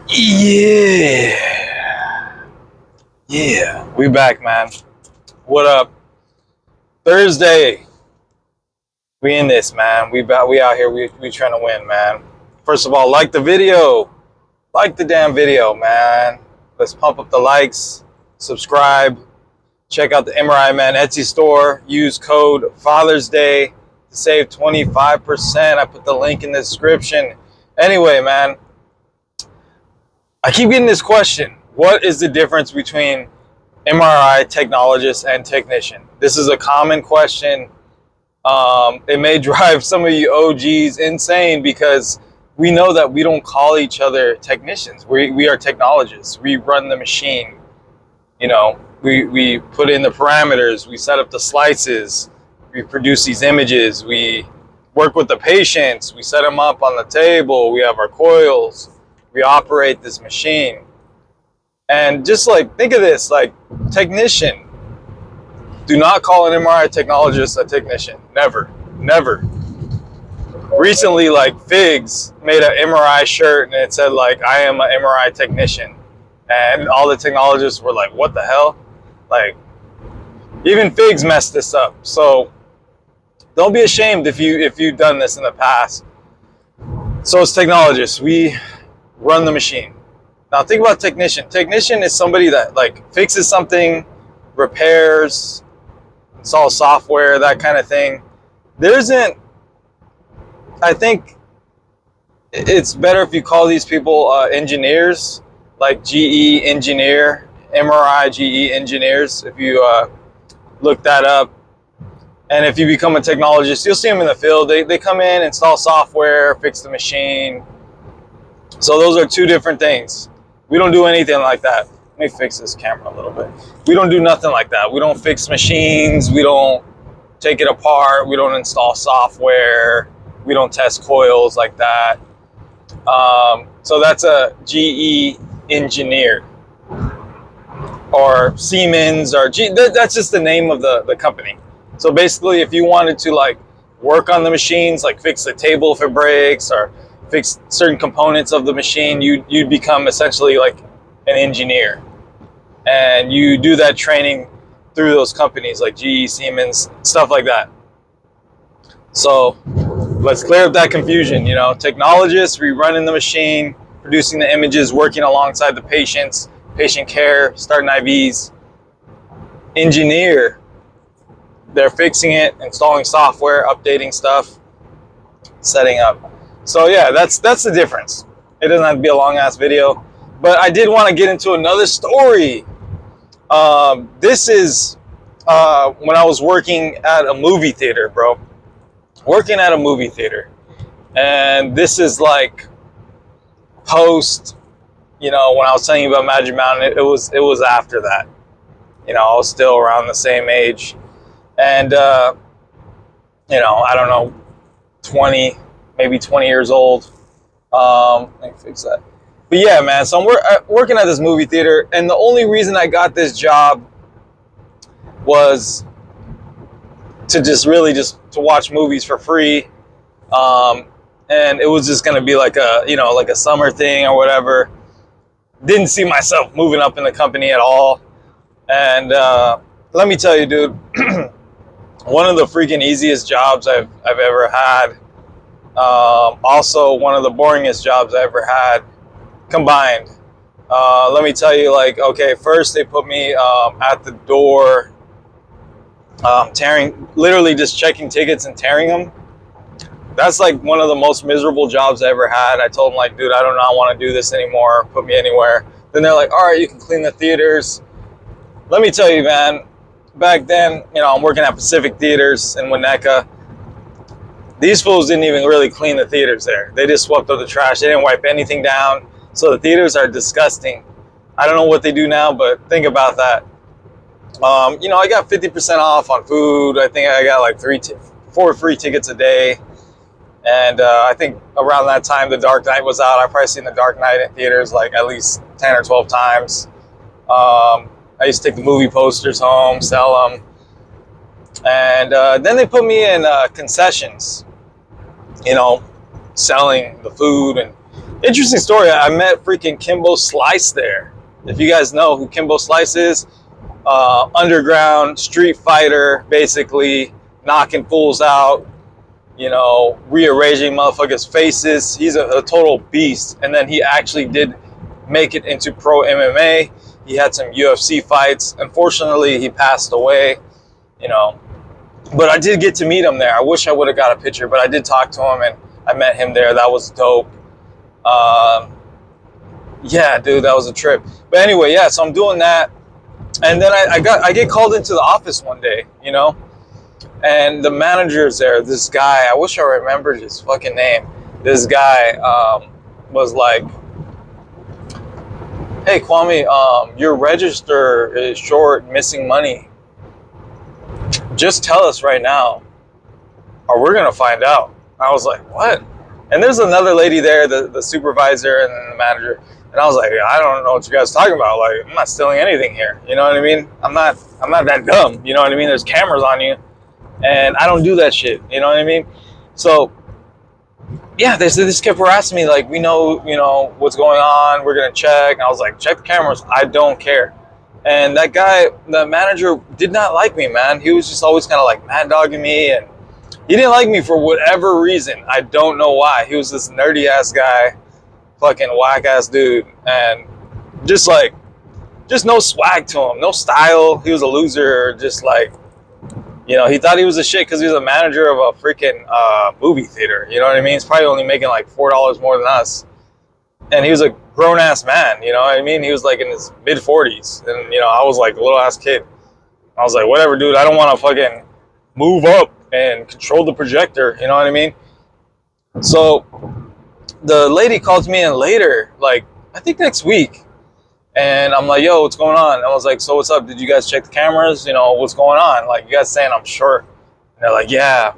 Yeah, we back, man. What up? Thursday. We in this, man. We out here. We trying to win, man. First of all, like the video. Like the damn video, man. Let's pump up the likes. Subscribe. Check out the MRI Man Etsy store. Use code Father's Day to save 25%. I put the link in the description. Anyway, man, I keep getting this question. What is the difference between MRI technologist and technician? This is a common question. It may drive some of you OGs insane because we know that we don't call each other technicians. We are technologists. We run the machine. You know, we put in the parameters. We set up the slices. We produce these images. We work with the patients. We set them up on the table. We have our coils. We operate this machine. And just like, think of this, like technician. Do not call an MRI technologist a technician. Never, never. Recently, like Figs made an MRI shirt and it said like, I am an MRI technician. And all the technologists were like, what the hell? Like, even Figs messed this up. So don't be ashamed if you've done this in the past. So as technologists, we run the machine. Now think about technician. Technician is somebody that like fixes something, repairs, installs software, that kind of thing. There isn't, I think it's better if you call these people engineers, like GE engineer, MRI GE engineers. If you look that up, and if you become a technologist, you'll see them in the field. They come in, install software, fix the machine. So those are two different things. We don't do anything like that. Let me fix this camera a little bit. We don't do nothing like that. We don't fix machines. We don't take it apart. We don't install software. We don't test coils like that. So that's a GE engineer or Siemens or that's just the name of the company. So basically, if you wanted to like work on the machines, like fix the table if it breaks or fix certain components of the machine, you'd become essentially like an engineer. And you do that training through those companies like GE, Siemens, stuff like that. So let's clear up that confusion. You know, technologists, we run in the machine, producing the images, working alongside the patients, patient care, starting IVs. Engineer, they're fixing it, installing software, updating stuff, setting up. So yeah, that's the difference. It doesn't have to be a long ass video, but I did want to get into another story. This is when I was working at a movie theater, bro. Working at a movie theater, and this is like post, you know, when I was telling you about Magic Mountain, it was after that. You know, I was still around the same age, and you know, I don't know, 20, maybe 20 years old. Let me fix that. But yeah, man, so I'm working at this movie theater, and the only reason I got this job was to to watch movies for free. And it was just gonna be like a, you know, like a summer thing or whatever. Didn't see myself moving up in the company at all. And let me tell you, dude, one of the freaking easiest jobs I've ever had. Also one of the boringest jobs I ever had combined. Let me tell you, like, okay, first they put me at the door, literally just checking tickets and tearing them. That's like one of the most miserable jobs I ever had. I told them, like, dude, I do not want to do this anymore. Put me anywhere. Then they're like, all right, you can clean the theaters. Let me tell you, man, back then, you know, I'm working at Pacific Theaters in Winnetka. These fools didn't even really clean the theaters there. They just swept up the trash. They didn't wipe anything down. So the theaters are disgusting. I don't know what they do now, but think about that. You know, I got 50% off on food. I think I got like 4 free tickets a day. And I think around that time, The Dark Knight was out. I've probably seen The Dark Knight in theaters like at least 10 or 12 times. I used to take the movie posters home, sell them. And then they put me in concessions, you know, selling the food and Interesting story. I met freaking Kimbo Slice there. If you guys know who Kimbo Slice is, underground street fighter, basically knocking fools out, you know, rearranging motherfuckers' faces. He's a total beast. And then he actually did make it into pro MMA. He had some UFC fights. Unfortunately, he passed away, you know. But I did get to meet him there. I wish I would have got a picture, but I did talk to him and I met him there. That was dope. Yeah, dude, that was a trip. But anyway, yeah, so I'm doing that. And then I get called into the office one day, you know, and the manager's there. This guy, I wish I remembered his fucking name. This guy was like, "Hey, Kwame, your register is short, missing money. Just tell us right now, or we're gonna find out." I was like, "What?" And there's another lady there, the supervisor and then the manager. And I was like, I don't know what you guys are talking about. Like, I'm not stealing anything here. You know what I mean? I'm not that dumb. You know what I mean? There's cameras on you, and I don't do that shit. You know what I mean? So, yeah, they just kept harassing me. Like, we know, you know, what's going on. We're gonna check. And I was like, check the cameras. I don't care. And that guy, the manager, did not like me, man. He was just always kind of like mad dogging me, and he didn't like me for whatever reason. I don't know why. He was this nerdy ass guy. Fucking whack ass dude, and just no swag to him, no style. He was a loser, just like, you know, he thought he was a shit because he was a manager of a freaking movie theater. You know what I mean? He's probably only making like $4 more than us, and he was a grown ass man. You know what I mean? He was like in his mid 40s, and you know, I was like a little ass kid. I was like, whatever, dude. I don't want to fucking move up and control the projector. You know what I mean? So the lady called me in later, like, I think next week. And I'm like, yo, what's going on? I was like, so what's up? Did you guys check the cameras? You know, what's going on? Like, you guys saying I'm short. And they're like, yeah.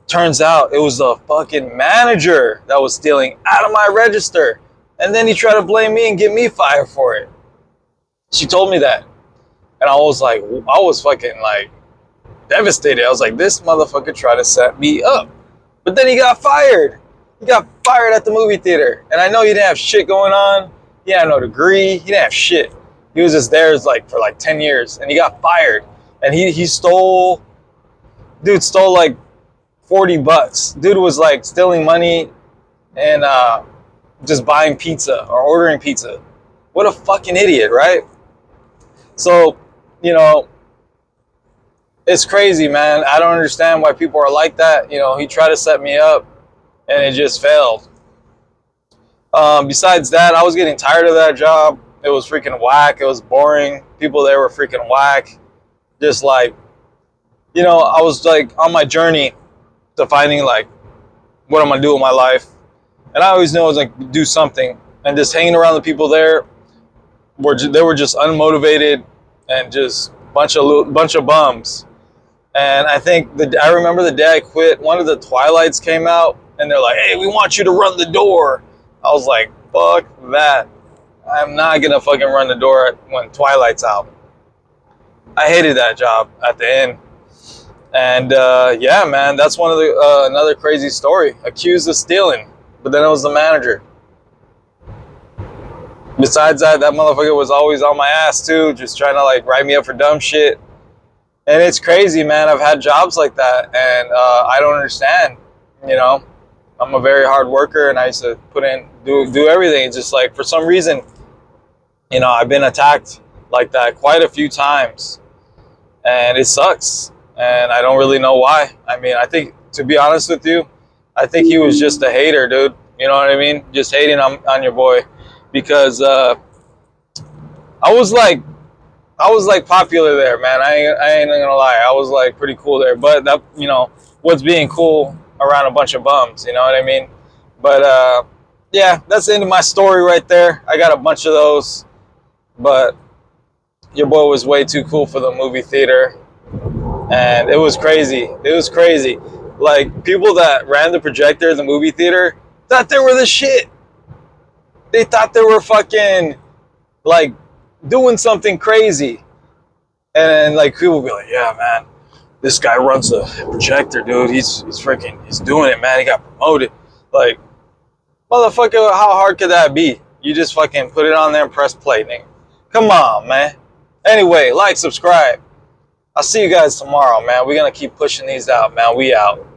Turns out it was the fucking manager that was stealing out of my register. And then he tried to blame me and get me fired for it. She told me that. And I was fucking like devastated. I was like, this motherfucker tried to set me up. But then he got fired. He got fired at the movie theater. And I know he didn't have shit going on. He had no degree. He didn't have shit. He was just there for like 10 years. And he got fired. And he stole like $40. Dude was like stealing money and just buying pizza or ordering pizza. What a fucking idiot, right? So, you know, it's crazy, man. I don't understand why people are like that. You know, he tried to set me up, and it just failed. Besides that, I was getting tired of that job. It was freaking whack. It was boring. People there were freaking whack. Just like, you know, I was like on my journey to finding like what I'm gonna do with my life, and I always knew I was like do something. And just hanging around the people there, they were just unmotivated and just bunch of bums. And I remember the day I quit, one of the Twilights came out, and they're like, hey, we want you to run the door. I was like, fuck that. I'm not gonna fucking run the door when Twilight's out. I hated that job at the end. And yeah, man, that's one of the another crazy story. Accused of stealing, but then it was the manager. Besides that motherfucker was always on my ass too, just trying to like write me up for dumb shit. And it's crazy, man. I've had jobs like that, and I don't understand. You know, I'm a very hard worker, and I used to do everything. It's just like for some reason, you know, I've been attacked like that quite a few times, and it sucks. And I don't really know why. I mean, I think, to be honest with you, I think he was just a hater, dude. You know what I mean? Just hating on your boy, because I was like popular there, man. I ain't gonna lie. I was like pretty cool there. But that, you know, what's being cool around a bunch of bums? You know what I mean? But yeah, that's the end of my story right there. I got a bunch of those, but your boy was way too cool for the movie theater, and it was crazy. It was crazy. Like, people that ran the projector in the movie theater thought they were the shit. They thought they were fucking like doing something crazy. And like people be like, yeah, man, this guy runs the projector, dude. He's doing it, man. He got promoted. Like, Motherfucker, how hard could that be? You just fucking put it on there and press play, nigga. Come on, man. Anyway, like, subscribe. I'll see you guys tomorrow, man. We're gonna keep pushing these out, man. We out.